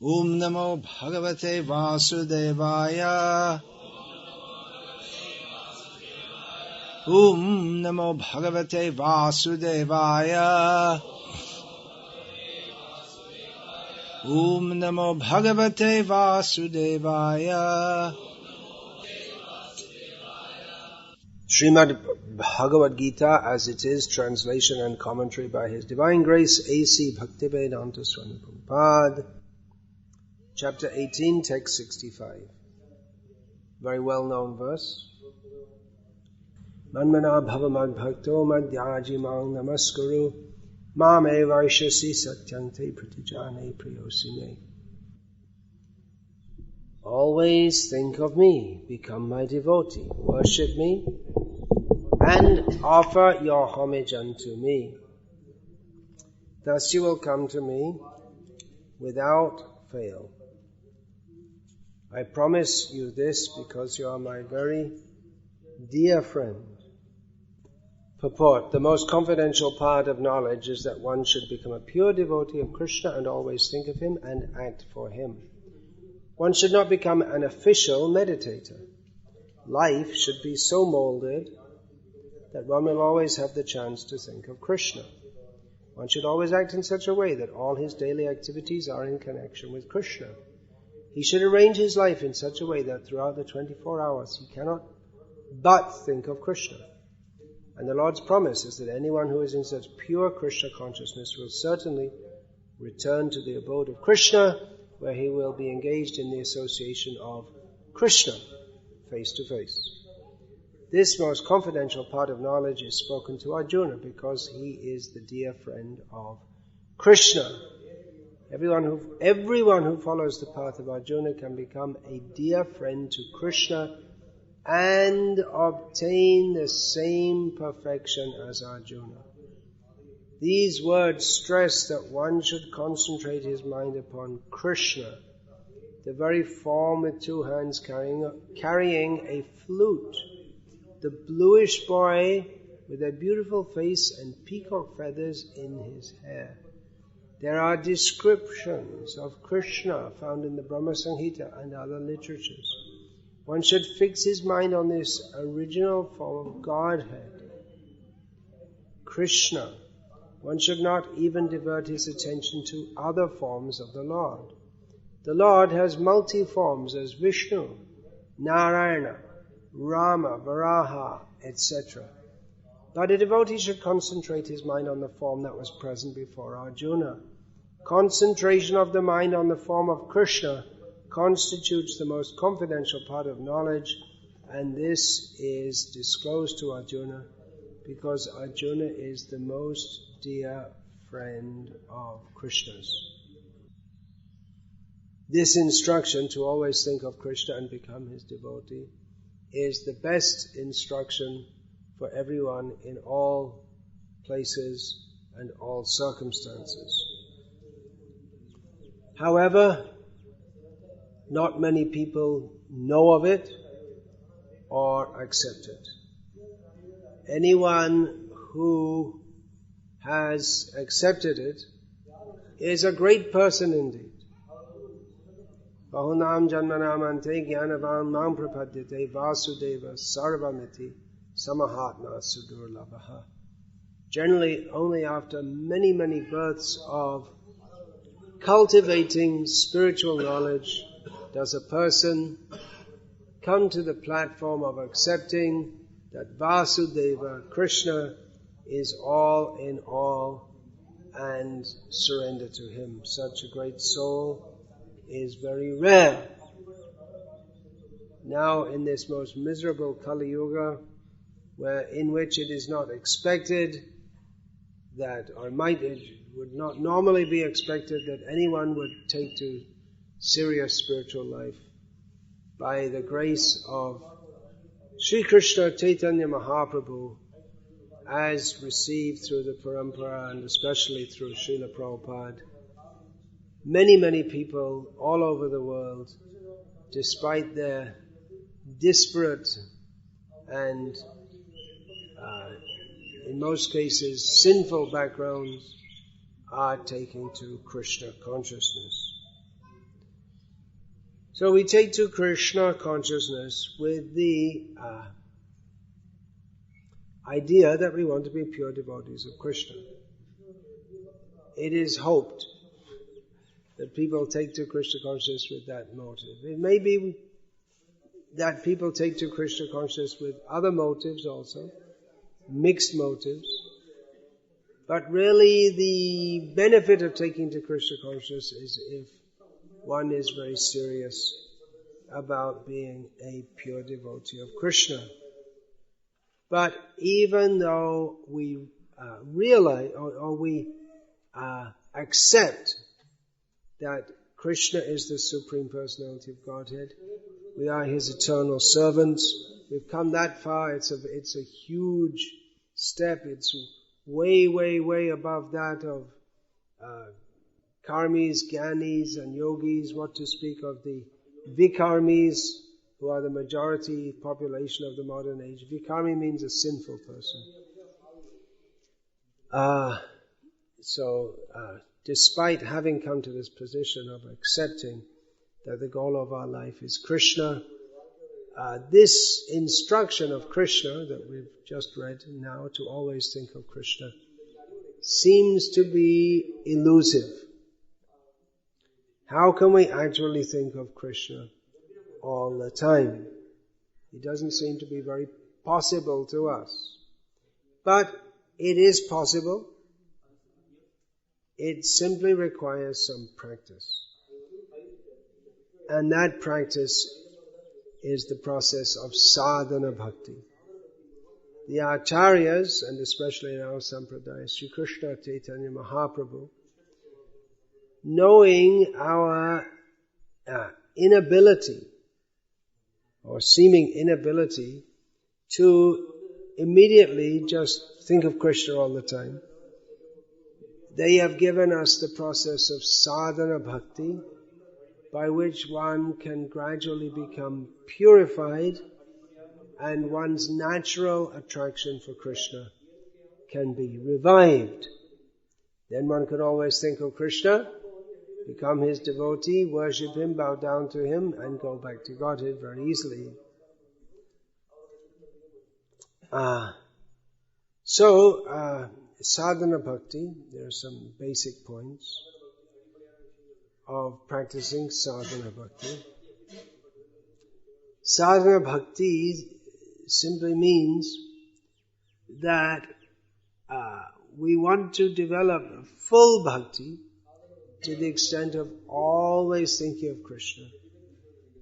Om Namo Bhagavate Vasudevaya. Om Namo Bhagavate Vasudevaya. Om Namo Bhagavate Vasudevaya. Srimad Bhagavad-gita as it is, translation and commentary by His Divine Grace A.C. Bhaktivedanta Swami Prabhupada. Chapter 18, text 65. Very well-known verse. Manmana bhavamad bhakto madhyaji mang namaskuru mam evaishasi satyante pratijane priyosime. Always think of me, become my devotee, worship me, and offer your homage unto me. Thus you will come to me without fail. I promise you this because you are my very dear friend. Purport: the most confidential part of knowledge is that one should become a pure devotee of Krishna and always think of him and act for him. One should not become an official meditator. Life should be so molded that one will always have the chance to think of Krishna. One should always act in such a way that all his daily activities are in connection with Krishna. He should arrange his life in such a way that throughout the 24 hours he cannot but think of Krishna. And the Lord's promise is that anyone who is in such pure Krishna consciousness will certainly return to the abode of Krishna, where he will be engaged in the association of Krishna face to face. This most confidential part of knowledge is spoken to Arjuna because he is the dear friend of Krishna. Everyone who follows the path of Arjuna can become a dear friend to Krishna and obtain the same perfection as Arjuna. These words stress that one should concentrate his mind upon Krishna, the very form with two hands carrying a flute, the bluish boy with a beautiful face and peacock feathers in his hair. There are descriptions of Krishna found in the Brahma Samhita and other literatures. One should fix his mind on this original form of Godhead, Krishna. One should not even divert his attention to other forms of the Lord. The Lord has multi-forms as Vishnu, Narayana, Rama, Varaha, etc. But a devotee should concentrate his mind on the form that was present before Arjuna. Concentration of the mind on the form of Krishna constitutes the most confidential part of knowledge, and this is disclosed to Arjuna because Arjuna is the most dear friend of Krishna's. This instruction to always think of Krishna and become his devotee is the best instruction for everyone in all places and all circumstances. However, not many people know of it or accept it. Anyone who has accepted it is a great person indeed. Bahunam janmanamante jnanavam mam prapadyate vasudeva sarvamiti samahatma sudurlabhaha. Generally, only after many, many births of cultivating spiritual knowledge does a person come to the platform of accepting that Vasudeva, Krishna, is all in all and surrender to him. Such a great soul is very rare. Now in this most miserable Kali Yuga, in which it is not expected that, it would not normally be expected that anyone would take to serious spiritual life, by the grace of Sri Krishna Chaitanya Mahaprabhu, as received through the Parampara and especially through Srila Prabhupada, many, many people all over the world, despite their disparate and in most cases sinful backgrounds, are taking to Krishna consciousness. So we take to Krishna consciousness with the idea that we want to be pure devotees of Krishna. It is hoped that people take to Krishna consciousness with that motive. It may be that people take to Krishna consciousness with other motives also, mixed motives. But really the benefit of taking to Krishna consciousness is if one is very serious about being a pure devotee of Krishna. But even though we realize or we accept that Krishna is the Supreme Personality of Godhead, we are His eternal servants. We've come that far. It's a huge step. It's way, way, way above that of karmis, gyanis and yogis, what to speak of the vikarmis, who are the majority population of the modern age. Vikarmi means a sinful person. Despite having come to this position of accepting that the goal of our life is Krishna, this instruction of Krishna that we've just read now, to always think of Krishna, seems to be elusive. How can we actually think of Krishna all the time? It doesn't seem to be very possible to us. But it is possible. It simply requires some practice. And that practice is the process of sadhana bhakti. The acharyas, and especially in our sampradaya, Sri Krishna Chaitanya Mahaprabhu, knowing our inability or seeming inability to immediately just think of Krishna all the time, they have given us the process of sadhana bhakti, by which one can gradually become purified and one's natural attraction for Krishna can be revived. Then one can always think of Krishna, become His devotee, worship Him, bow down to Him, and go back to Godhead very easily. Sadhana bhakti, there are some basic points of practicing sadhana bhakti. Sadhana bhakti simply means that we want to develop full bhakti to the extent of always thinking of Krishna.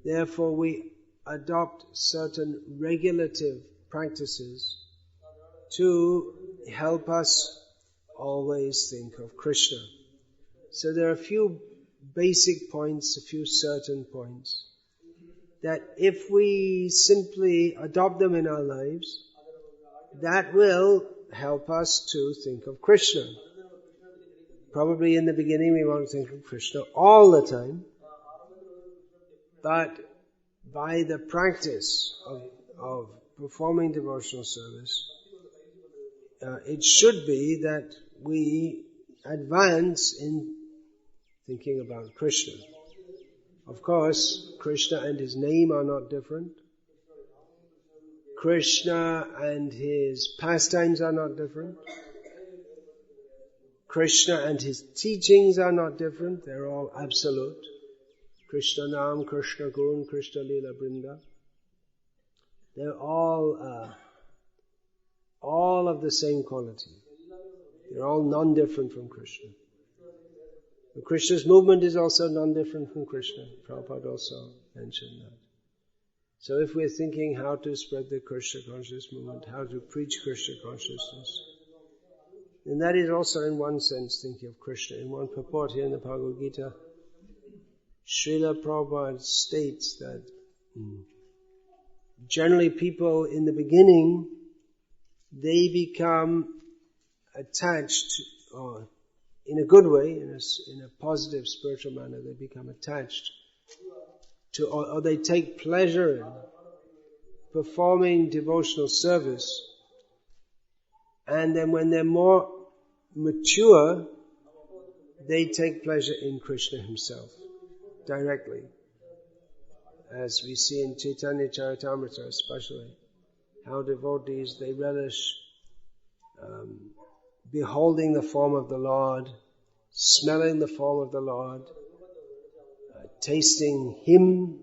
Therefore we adopt certain regulative practices to help us always think of Krishna. So there are a few basic points, a few certain points, that if we simply adopt them in our lives, that will help us to think of Krishna. Probably in the beginning we won't think of Krishna all the time, but by the practice of performing devotional service, it should be that we advance in thinking about Krishna. Of course, Krishna and His name are not different. Krishna and His pastimes are not different. Krishna and His teachings are not different. They're all absolute. Krishna Nam, Krishna Gun, Krishna Lila Brinda. They're all of the same quality. They're all non-different from Krishna. The Krishna's movement is also non-different from Krishna. Prabhupada also mentioned that. So if we're thinking how to spread the Krishna consciousness movement, how to preach Krishna consciousness, then that is also in one sense thinking of Krishna. In one purport here in the Bhagavad-gita, Srila Prabhupada states that generally people in the beginning, they become attached, or in a good way, in a positive spiritual manner, they become attached to, or they take pleasure in performing devotional service. And then when they're more mature, they take pleasure in Krishna Himself directly. as we see in Chaitanya Charitamrita especially, how devotees, they relish beholding the form of the Lord, smelling the form of the Lord, tasting Him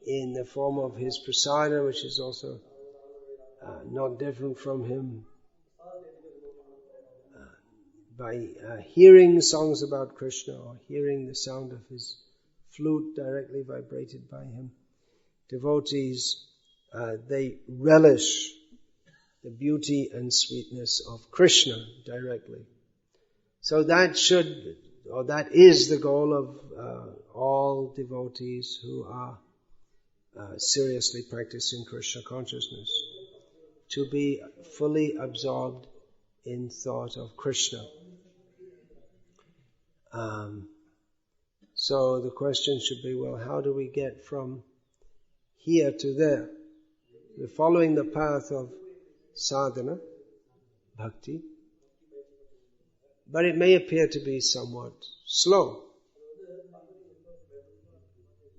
in the form of His prasada, which is also not different from Him, by hearing songs about Krishna or hearing the sound of His flute directly vibrated by Him. Devotees, they relish the beauty and sweetness of Krishna directly. So that is the goal of all devotees who are seriously practicing Krishna consciousness, to be fully absorbed in thought of Krishna. So the question should be, well, how do we get from here to there? We're following the path of sadhana, bhakti, but it may appear to be somewhat slow.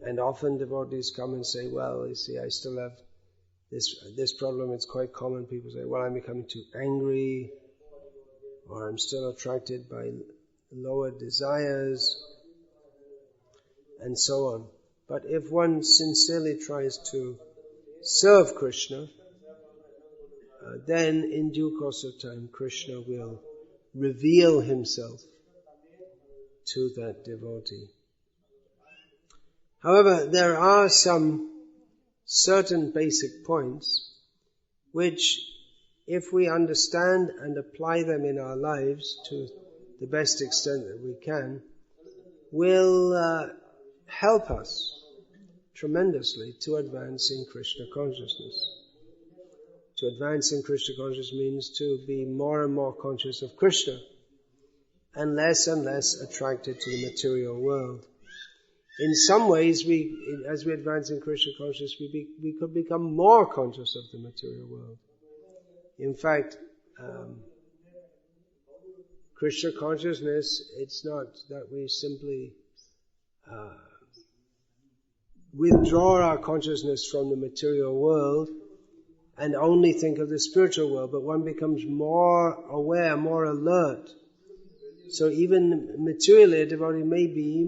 And often devotees come and say, well, you see, I still have this problem. It's quite common. People say, well, I'm becoming too angry, or I'm still attracted by lower desires, and so on. But if one sincerely tries to serve Krishna, then in due course of time, Krishna will reveal Himself to that devotee. However, there are some certain basic points which, if we understand and apply them in our lives to the best extent that we can, will help us tremendously to advance in Krishna consciousness. To advance in Krishna consciousness means to be more and more conscious of Krishna and less attracted to the material world. In some ways, as we advance in Krishna consciousness, we could become more conscious of the material world. In fact, Krishna consciousness, it's not that we simply withdraw our consciousness from the material world and only think of the spiritual world, but one becomes more aware, more alert. So even materially, a devotee may be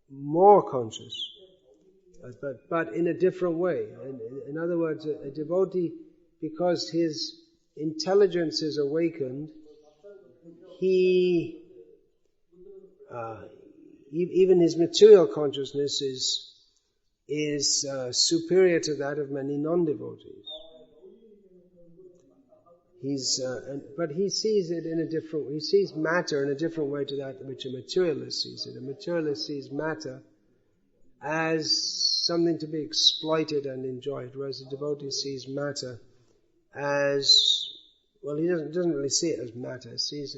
more conscious, but in a different way. In other words, a devotee, because his intelligence is awakened, even his material consciousness is superior to that of many non-devotees. But he sees it in a different way. He sees matter in a different way to that which a materialist sees it. A materialist sees matter as something to be exploited and enjoyed, whereas a devotee sees matter as, well, he doesn't really see it as matter. He sees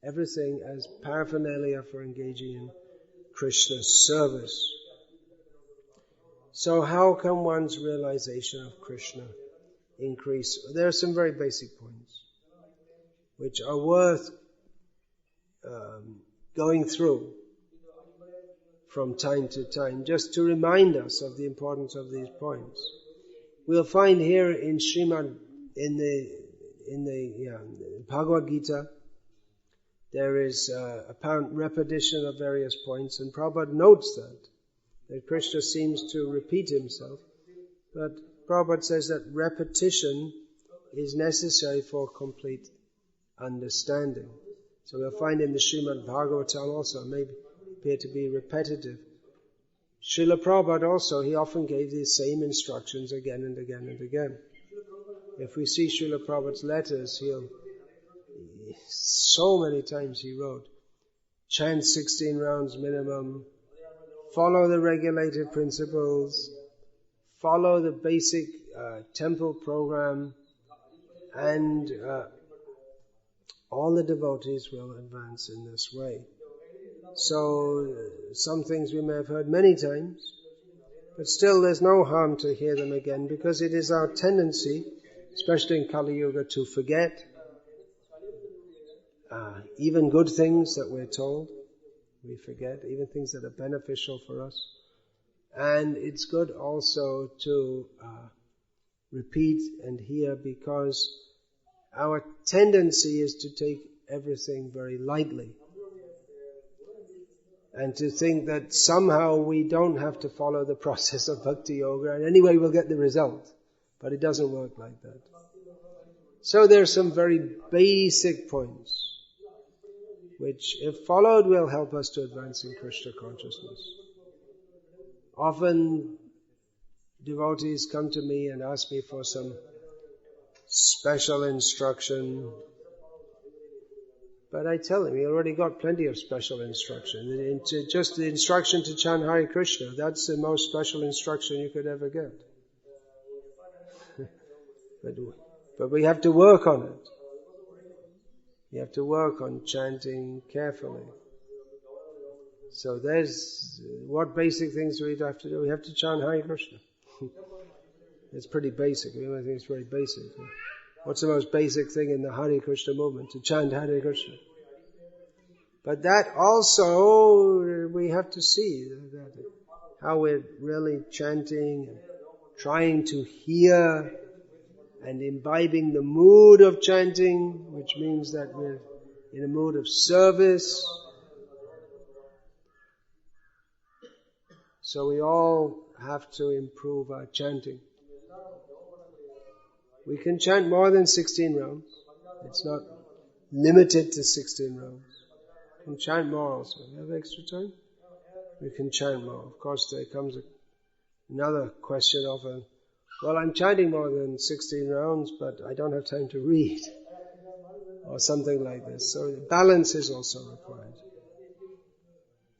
everything as paraphernalia for engaging in Krishna's service. So how can one's realization of Krishna increase? There are some very basic points which are worth going through from time to time, just to remind us of the importance of these points. We'll find here in the Bhagavad-gita, there is apparent repetition of various points, and Prabhupada notes that Krishna seems to repeat Himself, but Prabhupada says that repetition is necessary for complete understanding. So we'll find in the Srimad Bhagavatam also, may appear to be repetitive. Srila Prabhupada also, he often gave these same instructions again and again and again. If we see Srila Prabhupada's letters, so many times he wrote, chant 16 rounds minimum, follow the regulated principles, follow the basic temple program, and all the devotees will advance in this way. So some things we may have heard many times, but still there's no harm to hear them again, because it is our tendency, especially in Kali Yuga, to forget even good things that we're told. We forget, even things that are beneficial for us. And it's good also to repeat and hear, because our tendency is to take everything very lightly and to think that somehow we don't have to follow the process of Bhakti Yoga and anyway we'll get the result. But it doesn't work like that. So there are some very basic points which, if followed, will help us to advance in Krishna consciousness. Often devotees come to me and ask me for some special instruction. But I tell them, you already got plenty of special instruction. Just the instruction to chant Hare Krishna, that's the most special instruction you could ever get. But we have to work on it. You have to work on chanting carefully. So there's, what basic things do we have to do? We have to chant Hare Krishna. It's pretty basic. I think it's very basic. What's the most basic thing in the Hare Krishna movement? To chant Hare Krishna. But that also, we have to see that how we're really chanting and trying to hear and imbibing the mood of chanting, which means that we're in a mood of service. So we all have to improve our chanting. We can chant more than 16 rounds. It's not limited to 16 rounds. We can chant more also. We have extra time? We can chant more. Of course, there comes another question of well, I'm chanting more than 16 rounds, but I don't have time to read. Or something like this. So balance is also required.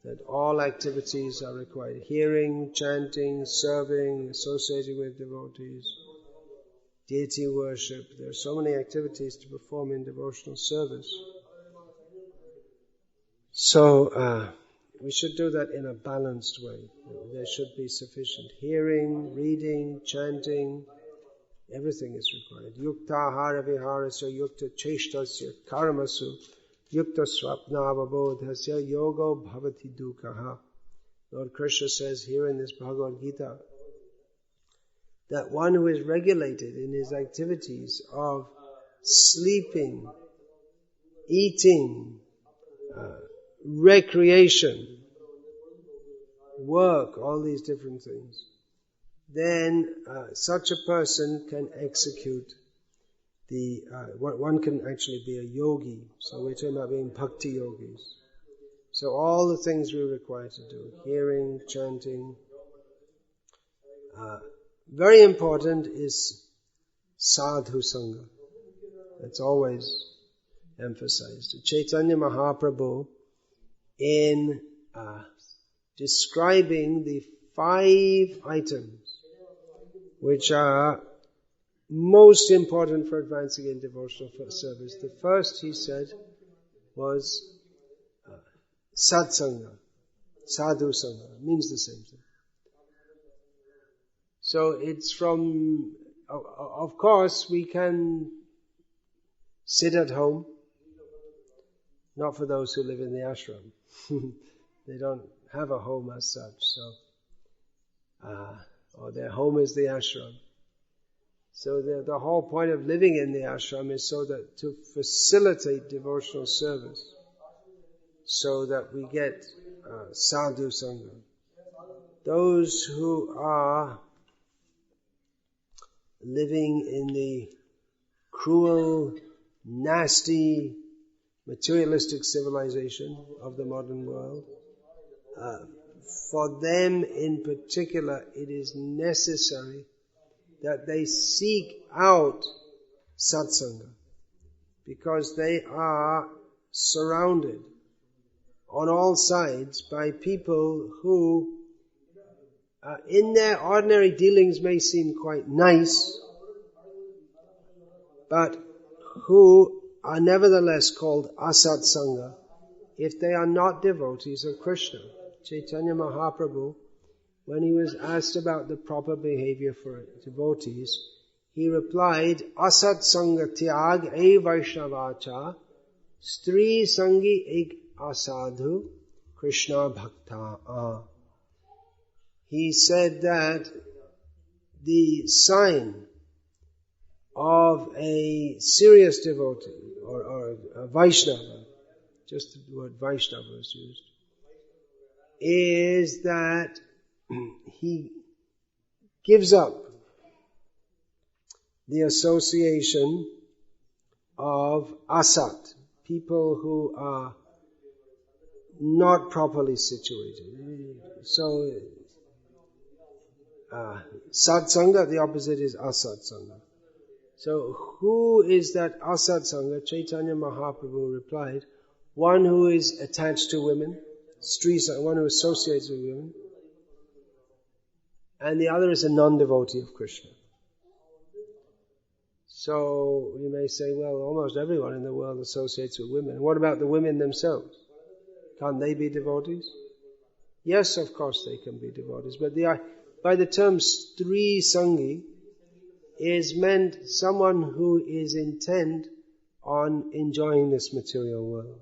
That all activities are required. Hearing, chanting, serving, associating with devotees, deity worship. There are so many activities to perform in devotional service. So we should do that in a balanced way. There should be sufficient hearing, reading, chanting. Everything is required. Yukta ahara viharasya, yukta cheshtasya, karmasu, yukta swapnavabodhasya, yogo bhavati dukkha. Lord Krishna says here in this Bhagavad-gita that one who is regulated in his activities of sleeping, eating, recreation, work, all these different things, then such a person can execute one can actually be a yogi. So we're talking about being bhakti yogis. So all the things we're required to do, hearing, chanting. Very important is sadhu sangha. That's always emphasized. Chaitanya Mahaprabhu, in describing the 5 items which are most important for advancing in devotional service. The first, he said, was satsanga, sadhu sangha. It means the same thing. So it's from, of course, we can sit at home, not for those who live in the ashram. They don't have a home as such, so or their home is the ashram. So the whole point of living in the ashram is so that to facilitate devotional service, so that we get sadhu sangha. Those who are living in the cruel, nasty, materialistic civilization of the modern world, for them in particular, it is necessary that they seek out satsanga, because they are surrounded on all sides by people who in their ordinary dealings may seem quite nice, but who are nevertheless called asat sangha if they are not devotees of Krishna. Chaitanya Mahaprabhu, when he was asked about the proper behavior for devotees, he replied, asat sangha tyag e vaishnavacha, stri sangi ek asadhu, Krishna bhakta. he said that the sign of a serious devotee or a Vaishnava, just the word Vaishnava is used, is that he gives up the association of asat, people who are not properly situated. So, satsanga, the opposite is asatsanga. So, who is that asatsanga? Chaitanya Mahaprabhu replied, one who is attached to women, one who associates with women, and the other is a non-devotee of Krishna. So you may say, well, almost everyone in the world associates with women. What about the women themselves? Can't they be devotees? Yes, of course they can be devotees. But by the term Stri Sangi is meant someone who is intent on enjoying this material world.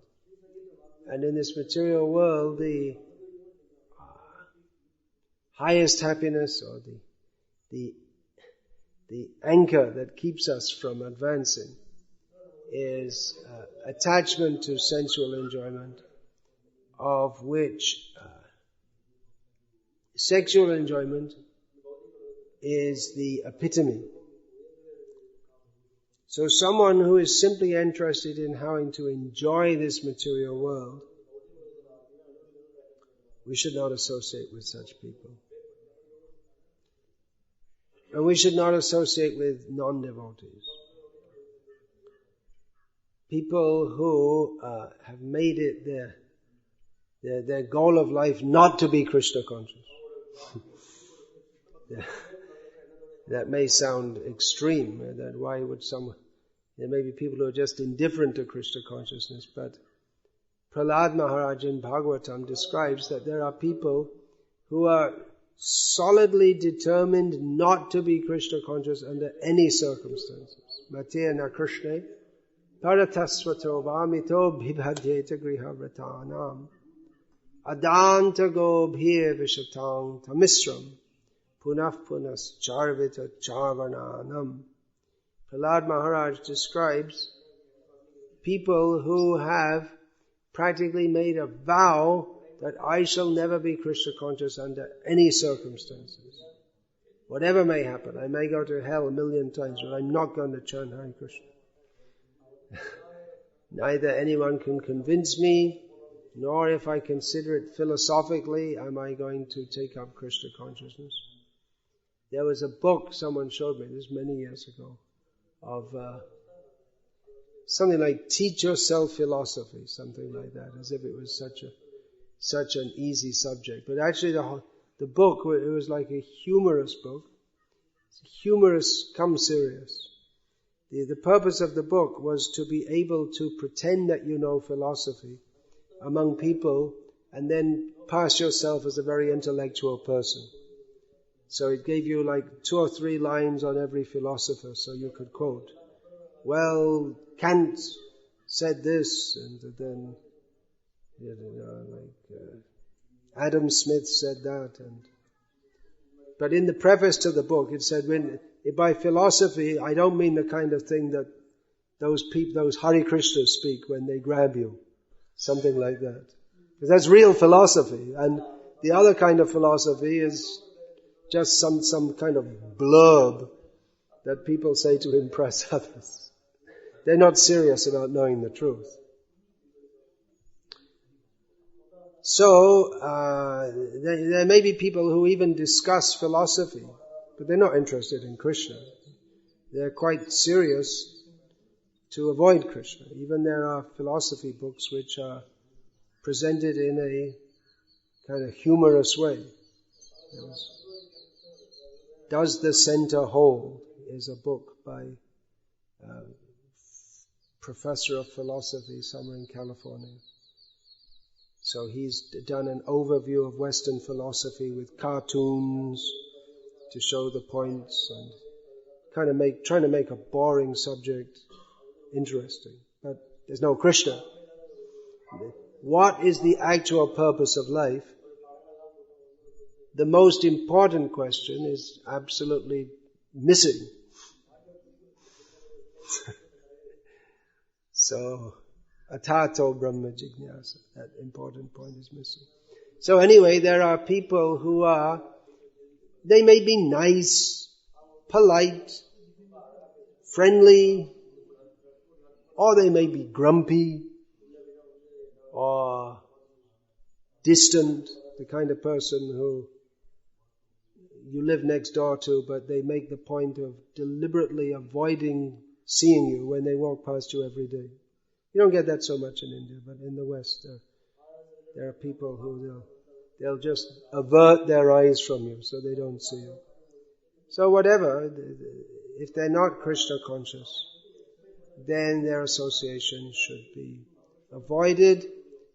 And in this material world, the highest happiness or the anchor that keeps us from advancing is attachment to sensual enjoyment, of which sexual enjoyment is the epitome. So someone who is simply interested in having to enjoy this material world, we should not associate with such people. And we should not associate with non-devotees. People who have made it their goal of life not to be Krishna conscious. That may sound extreme. That why would there may be people who are just indifferent to Krishna consciousness, but Prahlad Maharaj in Bhagavatam describes that there are people who are solidly determined not to be Krishna conscious under any circumstances. Matena Krishna paratasvato vamito bhibhadyeta grihavratanam adanta gobhir vishatang tamisram punaf punas charvita charvananam. Prahlad Maharaj describes people who have practically made a vow that I shall never be Krishna conscious under any circumstances. Whatever may happen, I may go to hell 1,000,000 times, but I'm not going to chant Hare Krishna. Neither anyone can convince me, nor if I consider it philosophically, am I going to take up Krishna consciousness. There was a book someone showed me, this many years ago, of something like Teach Yourself Philosophy, something like that, as if it was such an easy subject. But actually the book, it was like a humorous book. It's humorous come serious. The purpose of the book was to be able to pretend that you know philosophy among people and then pass yourself as a very intellectual person. So it gave you like 2 or 3 lines on every philosopher so you could quote. Well, Kant said this, and then Adam Smith said that. But in the preface to the book it said, by philosophy I don't mean the kind of thing that those Hare Krishnas speak when they grab you. Something like that. Because that's real philosophy. And the other kind of philosophy is just some kind of blurb that people say to impress others. They're not serious about knowing the truth. So, there may be people who even discuss philosophy, but they're not interested in Krishna. They're quite serious to avoid Krishna. Even there are philosophy books which are presented in a kind of humorous way. Does the Center Hold is a book by a professor of philosophy somewhere in California. So he's done an overview of Western philosophy with cartoons to show the points and kind of trying to make a boring subject interesting. But there's no Krishna. What is the actual purpose of life? the most important question is absolutely missing. So, atato brahma jignasa, that important point is missing. So anyway, there are people who they may be nice, polite, friendly, or they may be grumpy, or distant, the kind of person who you live next door to, but they make the point of deliberately avoiding seeing you when they walk past you every day. You don't get that so much in India, but in the West, there are people who they'll just avert their eyes from you so they don't see you. So whatever, if they're not Krishna conscious, then their association should be avoided.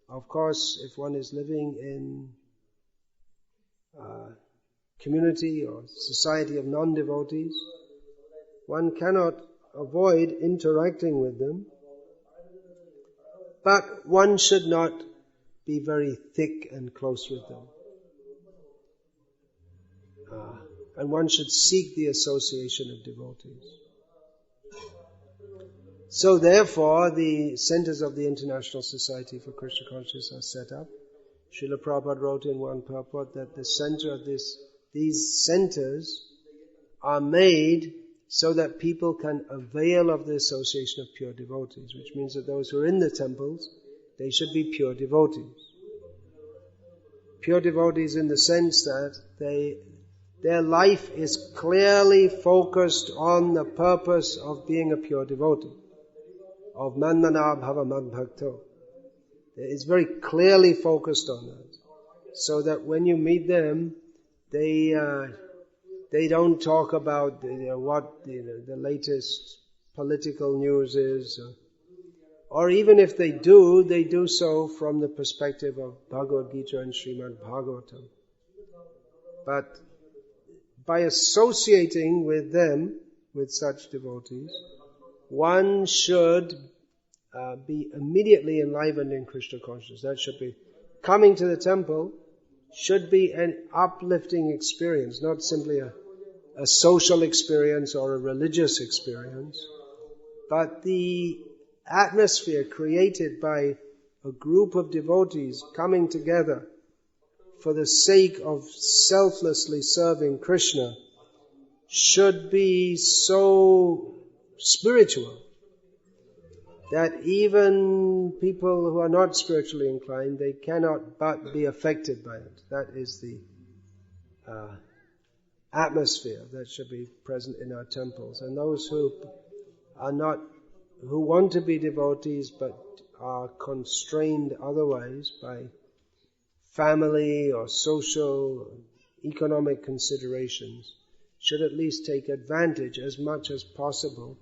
Of course, if one is living in community or society of non-devotees, one cannot avoid interacting with them, but one should not be very thick and close with them. And one should seek the association of devotees. So therefore, the centers of the International Society for Krishna Consciousness are set up. Srila Prabhupada wrote in one purport that the center of these centers are made so that people can avail of the association of pure devotees, which means that those who are in the temples, they should be pure devotees. Pure devotees in the sense that their life is clearly focused on the purpose of being a pure devotee, of manmana bhava madbhakto. It's very clearly focused on that, so that when you meet them, they don't talk about what the latest political news is, or even if they do so from the perspective of Bhagavad-gita and Srimad Bhagavatam. But by associating with them, with such devotees, one should be immediately enlivened in Krishna consciousness. That should be coming to the temple should be an uplifting experience, not simply a social experience or a religious experience, but the atmosphere created by a group of devotees coming together for the sake of selflessly serving Krishna should be so spiritual that even people who are not spiritually inclined, they cannot but be affected by it. That is the atmosphere that should be present in our temples. And those who want to be devotees but are constrained otherwise by family or social, economic considerations, should at least take advantage as much as possible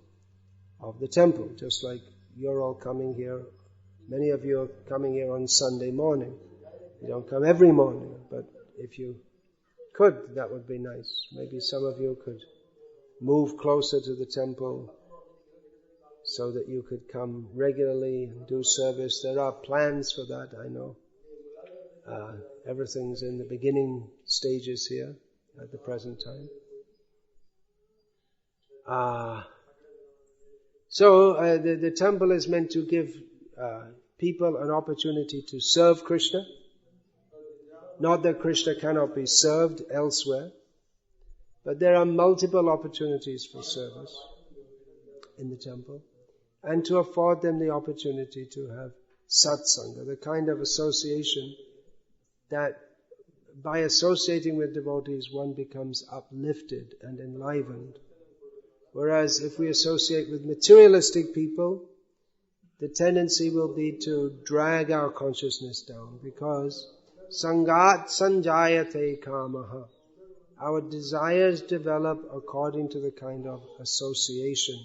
of the temple, just like you're all coming here. Many of you are coming here on Sunday morning. You don't come every morning, but if you could, that would be nice. Maybe some of you could move closer to the temple so that you could come regularly and do service. There are plans for that, I know. Everything's in the beginning stages here at the present time. So the temple is meant to give people an opportunity to serve Krishna. Not that Krishna cannot be served elsewhere, but there are multiple opportunities for service in the temple, and to afford them the opportunity to have satsanga, the kind of association that by associating with devotees one becomes uplifted and enlivened. Whereas if we associate with materialistic people, the tendency will be to drag our consciousness down, because sangat sanjayate kamaha. Our desires develop according to the kind of association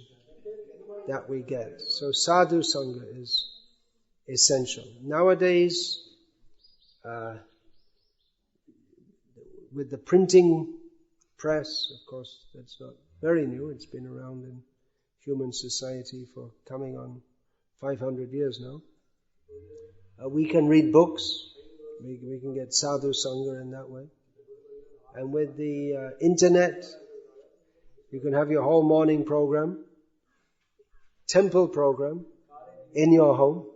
that we get. So sadhu sangha is essential. Nowadays, with the printing press, of course, that's not very new. It's been around in human society for coming on 500 years now. We can read books. We can get sadhu sangha in that way. And with the internet, you can have your whole morning program, temple program, in your home.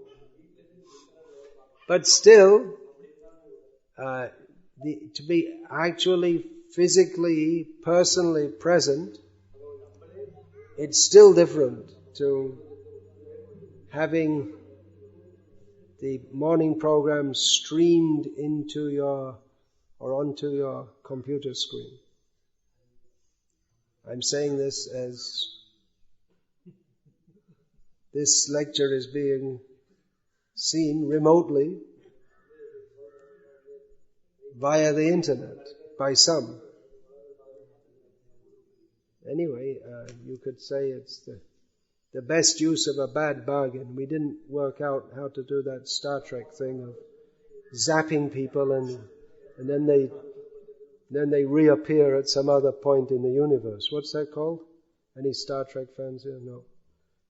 But still, to be actually physically, personally present, it's still different to having the morning program streamed into your or onto your computer screen. I'm saying this as this lecture is being seen remotely via the internet by some. Anyway, you could say it's the best use of a bad bargain. We didn't work out how to do that Star Trek thing of zapping people and then they reappear at some other point in the universe. What's that called? Any Star Trek fans here? No.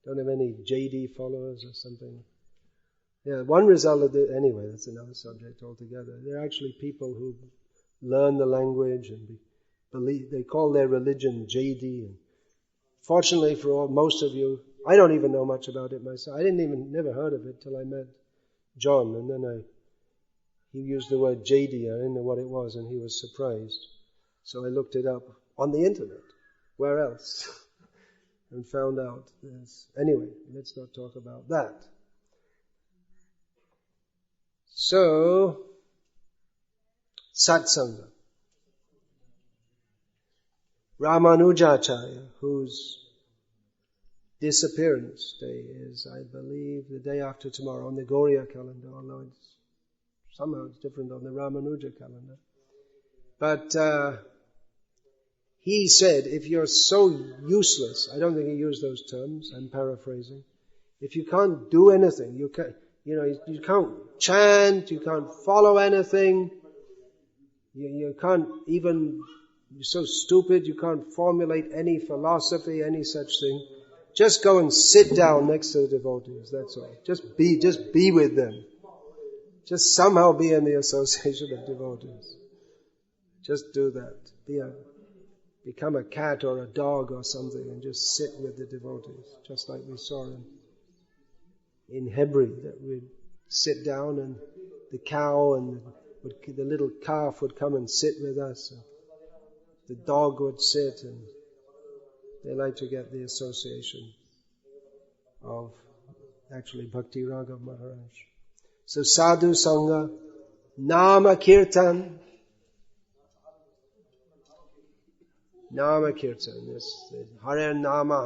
Don't have any JD followers or something. Yeah, one result of the... Anyway, that's another subject altogether. There are actually people who learn the language and believe... They call their religion JD. And fortunately for most of you, I don't even know much about it myself. I never heard of it till I met John, and then he used the word JD. I didn't know what it was, and he was surprised. So I looked it up on the internet. Where else? And found out this. Anyway, let's not talk about that. So, Satsanga. Ramanujacharya, whose disappearance day is, I believe, the day after tomorrow on the Gauriya calendar, although somehow it's different on the Ramanuja calendar. But he said, if you're so useless, I don't think he used those terms, I'm paraphrasing, if you can't do anything, you can't chant, you can't follow anything, you can't even, you're so stupid, you can't formulate any philosophy, any such thing, just go and sit down next to the devotees, that's all. Just be with them. Just somehow be in the association of devotees. Just do that. Become a cat or a dog or something and just sit with the devotees, just like we saw in Hebrew, that we'd sit down and the cow and the little calf would come and sit with us. And the dog would sit, and they like to get the association of actually Bhakti Raghav Maharaj. So Sadhu Sangha, Nama Kirtan, Nama Kirtan, this Hare Nama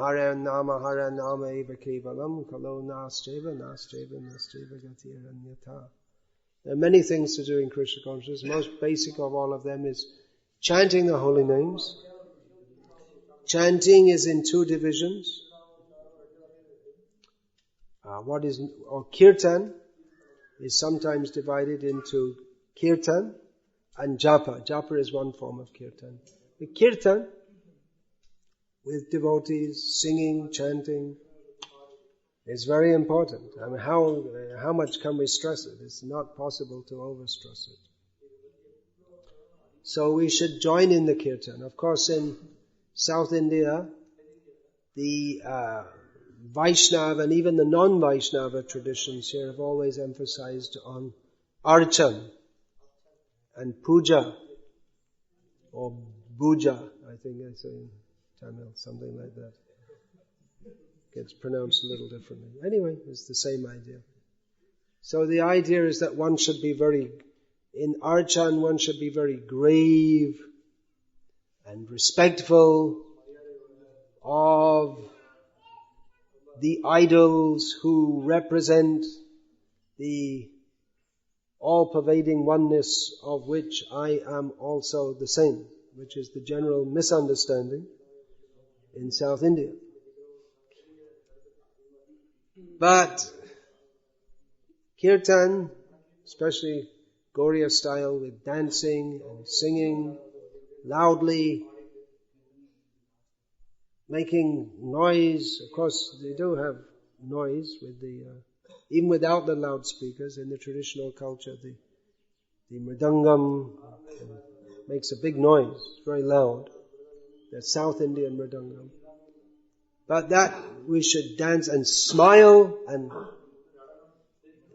Eva Kevalam, Kalo Nascheva Gati Aranyata. There are many things to do in Krishna consciousness. The most basic of all of them is chanting the holy names. Chanting is in two divisions. Kirtan is sometimes divided into Kirtan and Japa. Japa is one form of Kirtan. The Kirtan, with devotees, singing, chanting, is very important. I mean, how much can we stress it? It's not possible to overstress it. So we should join in the Kirtan. Of course, in South India, the Vaishnava and even the non-Vaishnava traditions here have always emphasized on Archan and Puja or Buja, I think I say in Tamil, something like that. Gets pronounced a little differently. Anyway, it's the same idea. So the idea is that one should be in Archan, one should be very grave and respectful of the idols who represent the all-pervading oneness of which I am also the same, which is the general misunderstanding in South India. But Kirtan, especially Gauriya style with dancing and singing loudly, making noise. Of course, they do have noise with even without the loudspeakers in the traditional culture, the mridangam, makes a big noise, very loud. The South Indian mridangam. But that we should dance and smile, and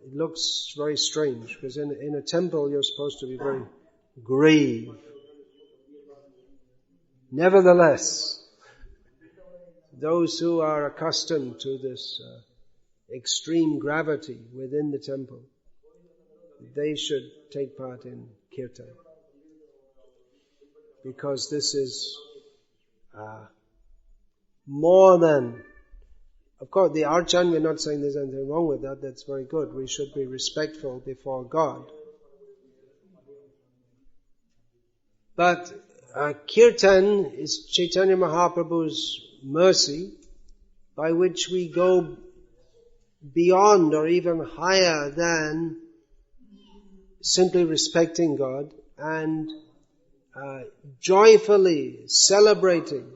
it looks very strange because in a temple you're supposed to be very grave. Nevertheless, those who are accustomed to this extreme gravity within the temple, they should take part in kirtan. Because this is more than, of course, the archan, we're not saying there's anything wrong with that, that's very good. We should be respectful before God. But kirtan is Chaitanya Mahaprabhu's mercy by which we go beyond or even higher than simply respecting God and joyfully celebrating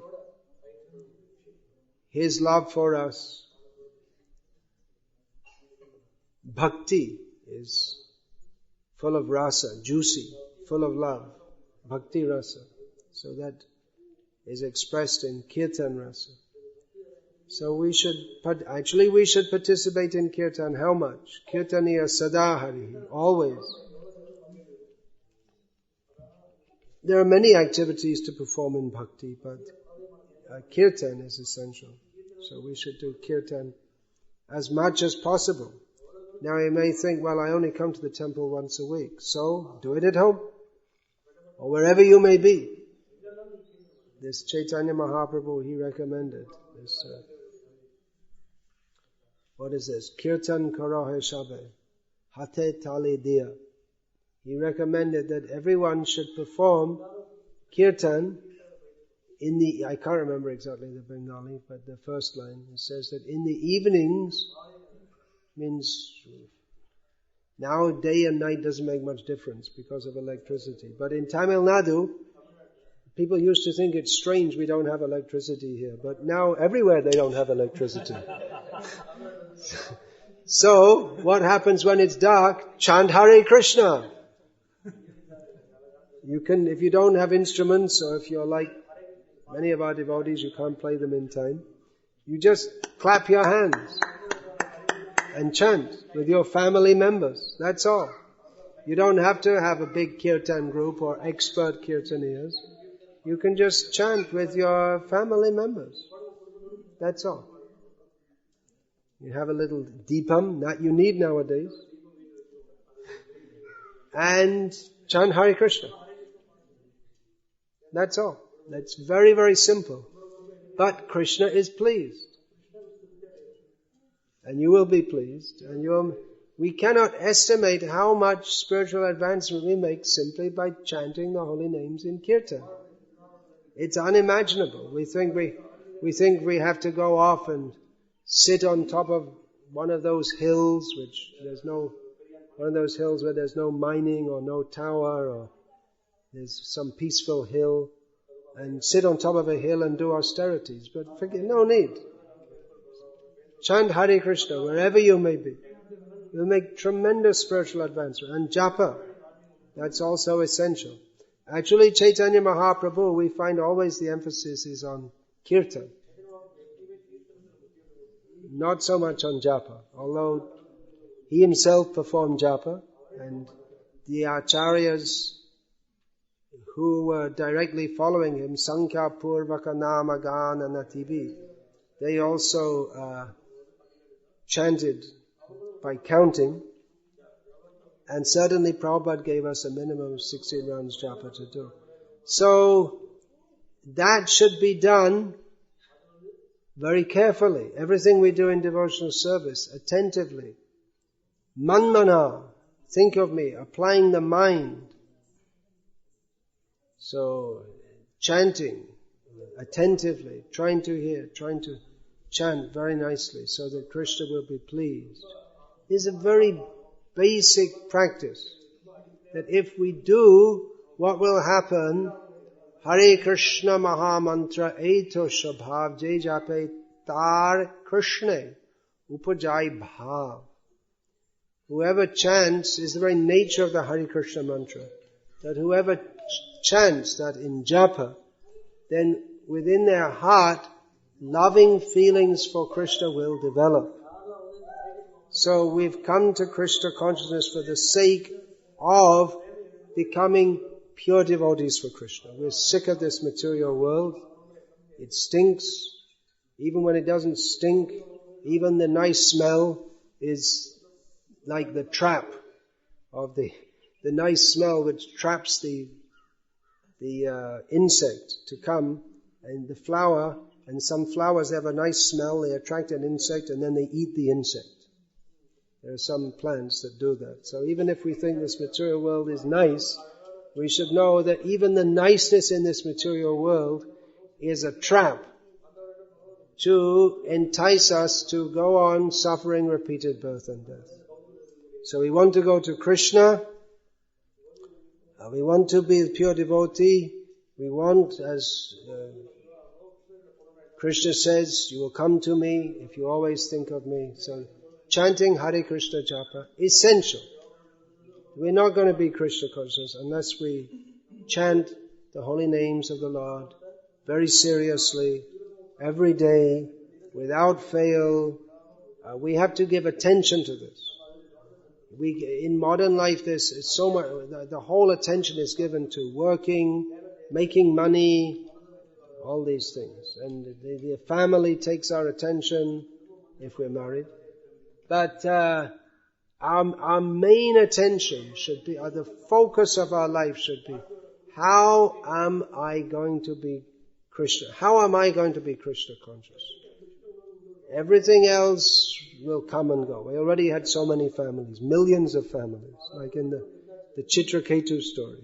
His love for us. Bhakti is full of rasa, juicy, full of love. Bhakti rasa. So that is expressed in kirtan rasa. So we should participate in kirtan. How much? Kirtaniya sadahari, always. There are many activities to perform in bhakti, but kirtan is essential. So we should do kirtan as much as possible. Now you may think, well, I only come to the temple once a week. So do it at home or wherever you may be. This Chaitanya Mahaprabhu, he recommended this. What is this? Kirtan karahe shabe, hate tali diya. He recommended that everyone should perform kirtan in the, I can't remember exactly the Bengali, but the first line, it says that in the evenings, means now day and night doesn't make much difference because of electricity. But in Tamil Nadu, people used to think it's strange we don't have electricity here, but now everywhere they don't have electricity. So, what happens when it's dark? Chant Hare Krishna. You can, if you don't have instruments, or if you're like many of our devotees, you can't play them in time, you just clap your hands and chant with your family members. That's all. You don't have to have a big kirtan group or expert kirtaniers. You can just chant with your family members. That's all. You have a little deepam, that you need nowadays. And chant Hare Krishna. That's all. That's very, very simple. But Krishna is pleased. And you will be pleased. And we cannot estimate how much spiritual advancement we make simply by chanting the holy names in kirtan. It's unimaginable. We think we have to go off and sit on top of one of those hills, one of those hills where there's no mining or no tower, or there's some peaceful hill, and sit on top of a hill and do austerities. But no need. Chant Hare Krishna wherever you may be. You'll make tremendous spiritual advancement. And japa, that's also essential. Actually, Chaitanya Mahaprabhu, we find always the emphasis is on kirtan. Not so much on japa, although he himself performed japa, and the acharyas who were directly following him, Sankhya Purvaka Nama Gana Nativi, they also chanted by counting, and certainly Prabhupada gave us a minimum of 16 rounds japa to do. So that should be done very carefully. Everything we do in devotional service, attentively. Manmana, think of me, applying the mind. So, chanting attentively, trying to hear, trying to chant very nicely so that Krishna will be pleased, is a very basic practice. That if we do, what will happen? Hare Krishna Maha Mantra Eto Shabhav Jai Jape Tar Krishna Upajai Bhav. Whoever chants is the very nature of the Hare Krishna mantra. That whoever chants that in japa, then within their heart, loving feelings for Krishna will develop. So we've come to Krishna consciousness for the sake of becoming pure devotees for Krishna. We're sick of this material world. It stinks. Even when it doesn't stink, even the nice smell is like the trap of the nice smell which traps the insect to come, and the flower, and some flowers have a nice smell, they attract an insect and then they eat the insect. There are some plants that do that. So even if we think this material world is nice, we should know that even the niceness in this material world is a trap to entice us to go on suffering repeated birth and death. So we want to go to Krishna, we want to be a pure devotee, we want, as Krishna says, you will come to me if you always think of me. So chanting Hare Krishna Japa, essential. We're not going to be Krishna conscious unless we chant the holy names of the Lord very seriously, every day, without fail. We have to give attention to this. In modern life, there's so much, the whole attention is given to working, making money, all these things. And the family takes our attention if we're married. But our main attention should be, the focus of our life should be, how am I going to be Krishna? How am I going to be Krishna conscious? Everything else will come and go. We already had so many families, millions of families, like in the Chitraketu story.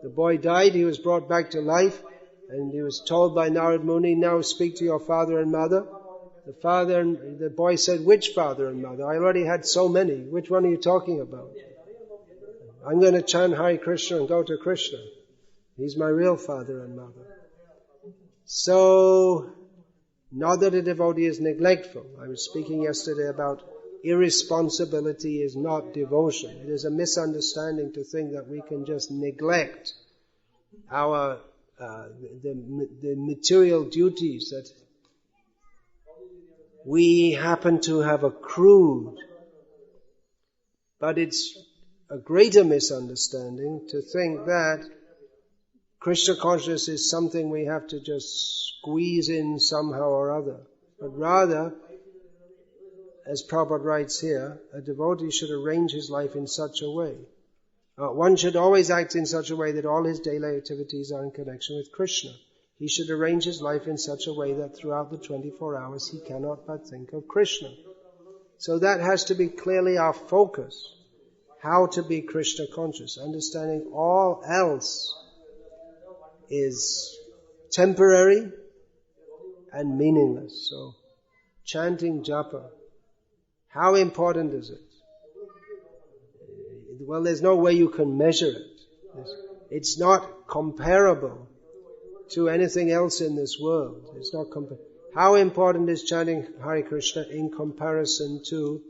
The boy died, he was brought back to life, and he was told by Narad Muni, now speak to your father and mother. The boy said, which father and mother? I already had so many. Which one are you talking about? I'm going to chant Hare Krishna and go to Krishna. He's my real father and mother. So, not that a devotee is neglectful. I was speaking yesterday about irresponsibility is not devotion. It is a misunderstanding to think that we can just neglect our the material duties that we happen to have accrued. But it's a greater misunderstanding to think that Krishna consciousness is something we have to just squeeze in somehow or other. But rather, as Prabhupada writes here, a devotee should arrange his life in such a way. One should always act in such a way that all his daily activities are in connection with Krishna. He should arrange his life in such a way that throughout the 24 hours he cannot but think of Krishna. So that has to be clearly our focus. How to be Krishna conscious. Understanding all else is temporary and meaningless. So, chanting japa, how important is it? Well, there's no way you can measure it. It's not comparable to anything else in this world. It's not How important is chanting Hare Krishna in comparison to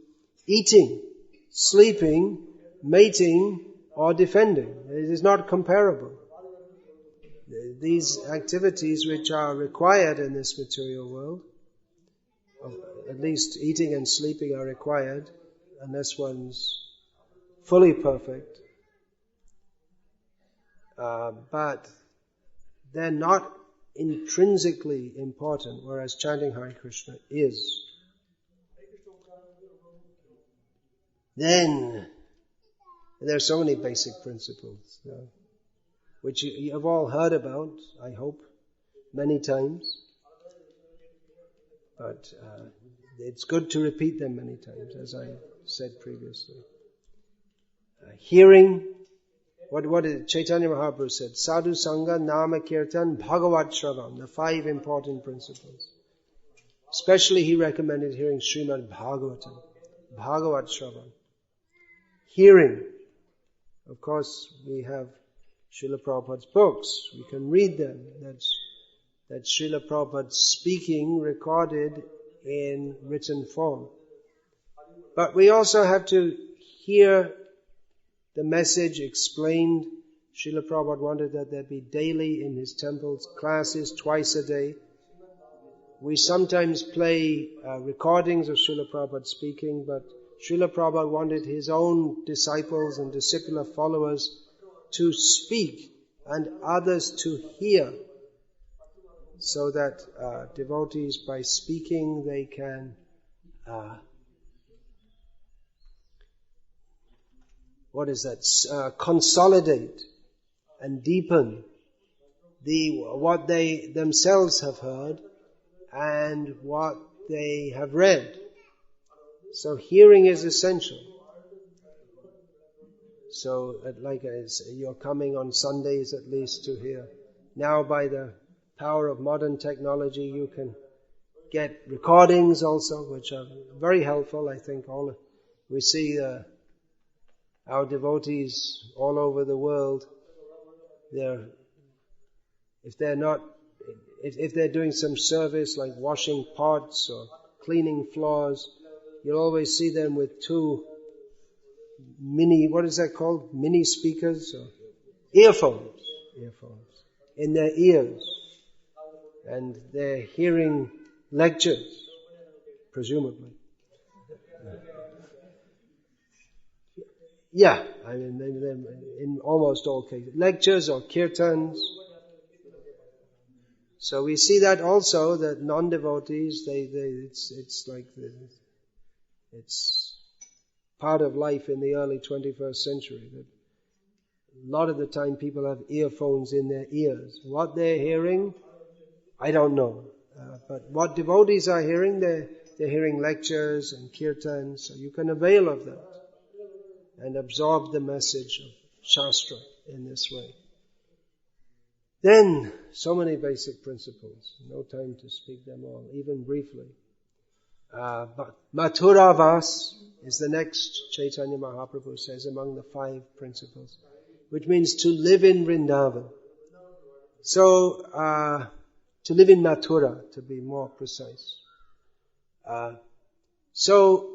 eating, sleeping, mating, or defending? It is not comparable. These activities which are required in this material world, at least eating and sleeping are required unless one's fully perfect. But they're not intrinsically important, whereas chanting Hare Krishna is. Then, there are so many basic principles, which you have all heard about, I hope, many times. But it's good to repeat them many times, as I said previously. Hearing, what did Chaitanya Mahaprabhu said? Sadhu Sangha, Nama Kirtan, Bhagavad Shravan, the 5 important principles. Especially he recommended hearing Srimad Bhagavatam, Bhagavad Shravan. Hearing. Of course, we have Srila Prabhupada's books. We can read them. That's Srila Prabhupada speaking, recorded in written form. But we also have to hear the message explained Srila Prabhupada wanted that there be daily in his temples, classes twice a day. We sometimes play recordings of Srila Prabhupada speaking, but Srila Prabhupada wanted his own disciples and discipular followers to speak and others to hear, so that devotees, by speaking, they can consolidate and deepen what they themselves have heard and what they have read. So hearing is essential. So you're coming on Sundays at least to hear. Now by the power of modern technology you can get recordings also, which are very helpful. I think we see our devotees all over the world. If they're doing some service like washing pots or cleaning floors, you'll always see them with two mini speakers or earphones in their ears, and they're hearing lectures, presumably. Yeah, I mean, in almost all cases, lectures or kirtans. So we see that also, that non-devotees, it's part of life in the early 21st century. That a lot of the time people have earphones in their ears. What they're hearing, I don't know. But what devotees are hearing, they're hearing lectures and kirtans, so you can avail of that and absorb the message of Shastra in this way. Then, so many basic principles. No time to speak them all, even briefly. But Mathuravas is the next, Chaitanya Mahaprabhu says, among the 5 principles, which means to live in Vrindavan. So, to live in Mathura, to be more precise. So,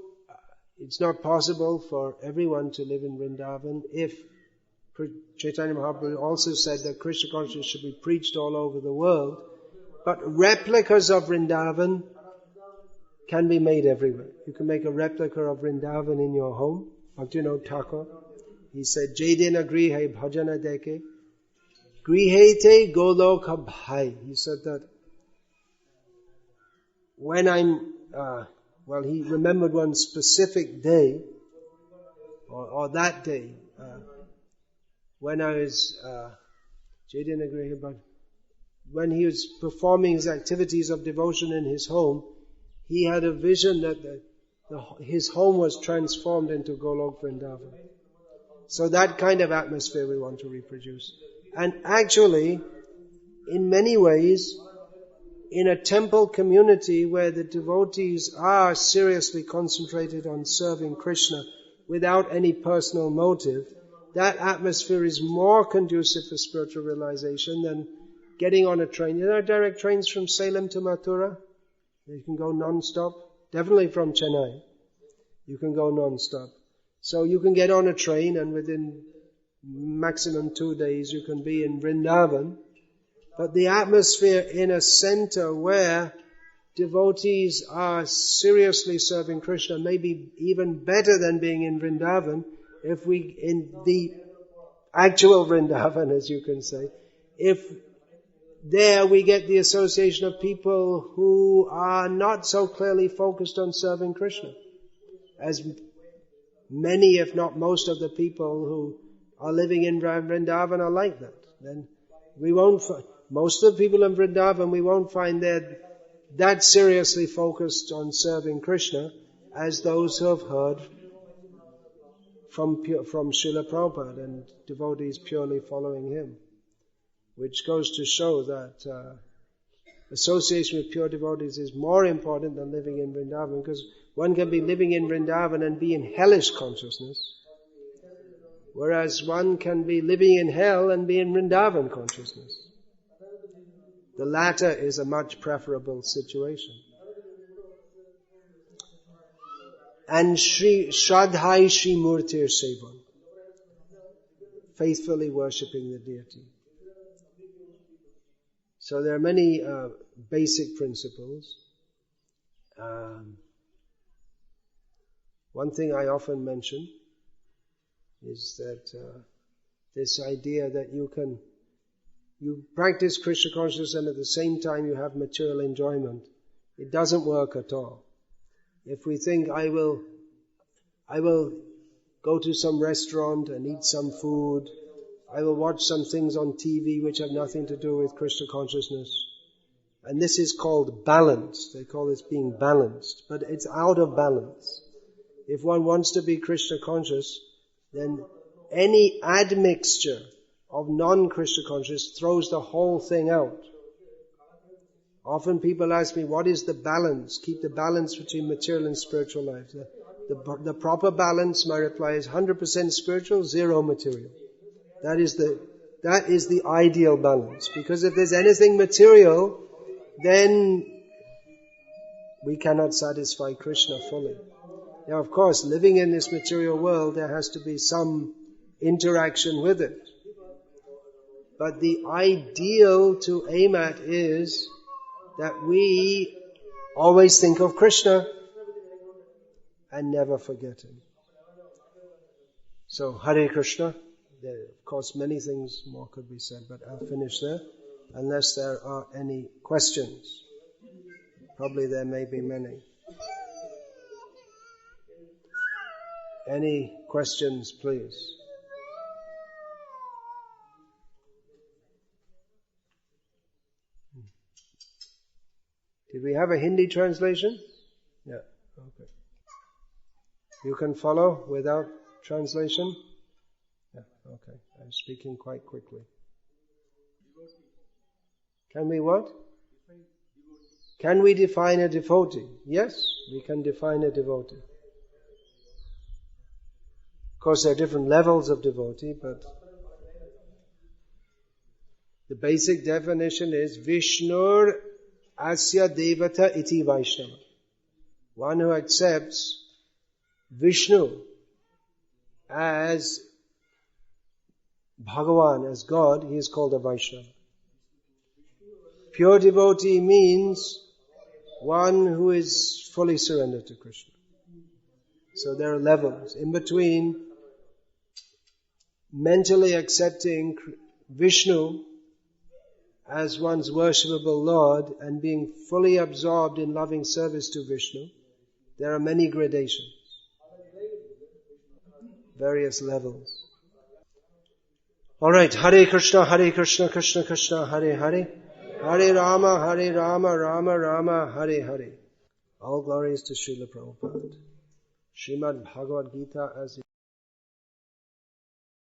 it's not possible for everyone to live in Vrindavan. If Chaitanya Mahaprabhu also said that Krishna consciousness should be preached all over the world, but replicas of Vrindavan can be made everywhere. You can make a replica of Vrindavan in your home. Bhaktivinoda Thakur, he said, Jaidina grihe bhajana deke, grihete goloka bhai. He said that when he remembered one specific day, or that day, when I was, when he was performing his activities of devotion in his home, he had a vision that his home was transformed into Golok Vrindavan. So that kind of atmosphere we want to reproduce. And actually, in many ways, in a temple community where the devotees are seriously concentrated on serving Krishna without any personal motive, that atmosphere is more conducive for spiritual realization than getting on a train. There are direct trains from Salem to Mathura. You can go non-stop. Definitely from Chennai. You can go non-stop. So you can get on a train and within maximum 2 days you can be in Vrindavan. But the atmosphere in a center where devotees are seriously serving Krishna may be even better than being in Vrindavan, if we, in the actual Vrindavan, as you can say, if there we get the association of people who are not so clearly focused on serving Krishna, as many, if not most, of the people who are living in Vrindavan are like that. Then we won't most of the people in Vrindavan, we won't find that seriously focused on serving Krishna as those who have heard from Srila Prabhupada and devotees purely following him. Which goes to show that association with pure devotees is more important than living in Vrindavan, because one can be living in Vrindavan and be in hellish consciousness, whereas one can be living in hell and be in Vrindavan consciousness. The latter is a much preferable situation. And Shraddhai Shri Murtir Sevan. faithfully worshipping the deity. So there are many basic principles. One thing I often mention is that this idea that you practice Krishna consciousness and at the same time you have material enjoyment. It doesn't work at all. If we think I will go to some restaurant and eat some food, I will watch some things on TV which have nothing to do with Krishna consciousness. And this is called balance. They call this being balanced. But it's out of balance. If one wants to be Krishna conscious, then any admixture of non-Krishna conscious throws the whole thing out. Often people ask me, what is the balance? Keep the balance between material and spiritual life. The proper balance, my reply is 100% spiritual, 0 material. That is the ideal balance. Because if there's anything material, then we cannot satisfy Krishna fully. Now, of course, living in this material world, there has to be some interaction with it. But the ideal to aim at is that we always think of Krishna and never forget Him. So, Hare Krishna. There, of course, many things more could be said, but I'll finish there, unless there are any questions. Probably there may be many. Any questions, please? Did we have a Hindi translation? Yeah, okay. You can follow without translation? Yeah, okay. I'm speaking quite quickly. Can we what? Can we define a devotee? Yes, we can define a devotee. Of course, there are different levels of devotee, but the basic definition is Vishnur Asya Devata Iti Vaishnava. One who accepts Vishnu as Bhagavan, as God, he is called a Vaishnava. Pure devotee means one who is fully surrendered to Krishna. So there are levels. In between mentally accepting Vishnu as one's worshipable Lord and being fully absorbed in loving service to Vishnu, there are many gradations, various levels. Alright, Hare Krishna, Krishna Krishna, Hare Hare, Hare Rama, Rama Rama, Hare Hare. All glories to Srila Prabhupada. Srimad Bhagavad-gita as